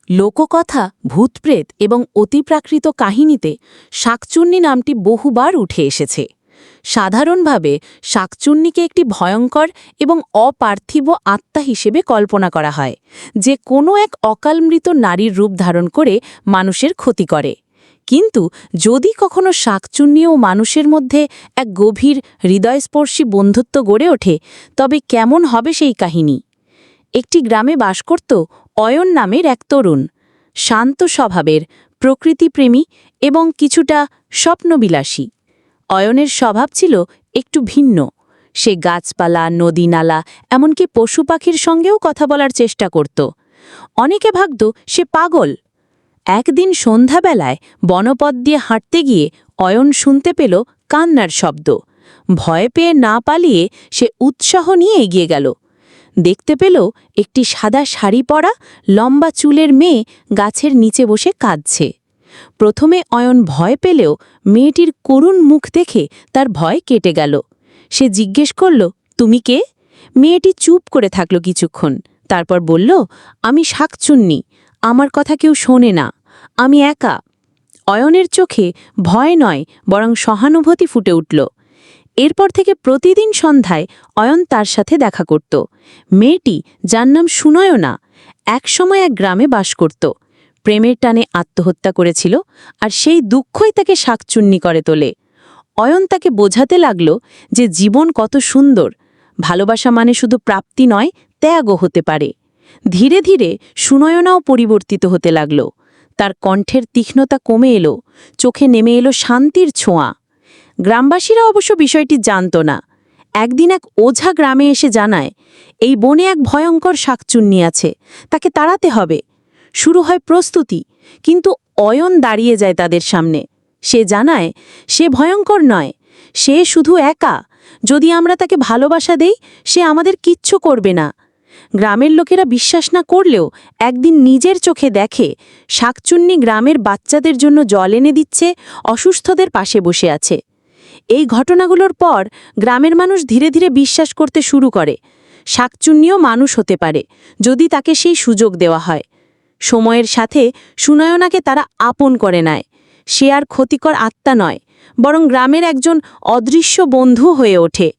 লোককথা, ভূতপ্রেত এবং অতিপ্রাকৃত কাহিনীতে শাকচুন্নি নামটি বহুবার উঠে এসেছে। সাধারণভাবে শাকচুন্নিকে একটি ভয়ঙ্কর এবং অপার্থিব আত্মা হিসেবে কল্পনা করা হয়, যে কোনো এক অকালমৃত নারীর রূপ ধারণ করে মানুষের ক্ষতি করে। কিন্তু যদি কখনো শাকচুন্নি ও মানুষের মধ্যে এক গভীর হৃদয়স্পর্শী বন্ধুত্ব গড়ে ওঠে, তবে কেমন হবে সেই কাহিনী? একটি গ্রামে বাস করত অয়ন নামের এক তরুণ, শান্ত স্বভাবের, প্রকৃতিপ্রেমী এবং কিছুটা স্বপ্নবিলাসী। অয়নের স্বভাব ছিল একটু ভিন্ন। সে গাছপালা, নদী-নালা, এমনকি পশু পাখির সঙ্গেও কথা বলার চেষ্টা করত। অনেকে ভাবত সে পাগল। একদিন সন্ধ্যাবেলায় বনপথ দিয়ে হাঁটতে গিয়ে অয়ন শুনতে পেল কান্নার শব্দ। ভয় পেয়ে না পালিয়ে সে উৎসাহ নিয়ে এগিয়ে গেল। দেখতে পেল একটি সাদা শাড়ি পরা, লম্বা চুলের মেয়ে গাছের নিচে বসে কাঁদছে। প্রথমে অয়ন ভয় পেলেও মেয়েটির করুণ মুখ দেখে তার ভয় কেটে গেল। সে জিজ্ঞেস করল, তুমি কে? মেয়েটি চুপ করে থাকল কিছুক্ষণ, তারপর বলল, আমি শাকচুন্নি, আমার কথা কেউ শোনে না, আমি একা। অয়নের চোখে ভয় নয়, বরং সহানুভূতি ফুটে উঠল। এরপর থেকে প্রতিদিন সন্ধ্যায় অয়ন তার সাথে দেখা করত। মেয়েটি, যার নাম সুনয়না, একসময় এক গ্রামে বাস করত। প্রেমের টানে আত্মহত্যা করেছিল, আর সেই দুঃখই তাকে শাকচুন্নি করে তোলে। অয়ন তাকে বোঝাতে লাগল যে জীবন কত সুন্দর, ভালোবাসা মানে শুধু প্রাপ্তি নয়, ত্যাগও হতে পারে। ধীরে ধীরে সুনয়নাও পরিবর্তিত হতে লাগল। তার কণ্ঠের তীক্ষ্ণতা কমে এলো, চোখে নেমে এলো শান্তির ছোঁয়া। গ্রামবাসীরা অবশ্য বিষয়টি জানত না। একদিন এক ওঝা গ্রামে এসে জানায়, এই বনে এক ভয়ঙ্কর শাকচুন্নি আছে, তাকে তাড়াতে হবে। শুরু হয় প্রস্তুতি, কিন্তু অয়ন দাঁড়িয়ে যায় তাদের সামনে। সে জানায়, সে ভয়ঙ্কর নয়, সে শুধু একা। যদি আমরা তাকে ভালোবাসা দেই, সে আমাদের কিচ্ছু করবে না। গ্রামের লোকেরা বিশ্বাস না করলেও একদিন নিজের চোখে দেখে শাকচুন্নি গ্রামের বাচ্চাদের জন্য জল এনে দিচ্ছে, অসুস্থদের পাশে বসে আছে। এই ঘটনাগুলোর পর গ্রামের মানুষ ধীরে ধীরে বিশ্বাস করতে শুরু করে, শাকচুন্নিও মানুষ হতে পারে, যদি তাকে সেই সুযোগ দেওয়া হয়। সময়ের সাথে সুনয়নাকে তারা আপন করে নেয়। সে আর ক্ষতিকর আত্মা নয়, বরং গ্রামের একজন অদৃশ্য বন্ধু হয়ে ওঠে।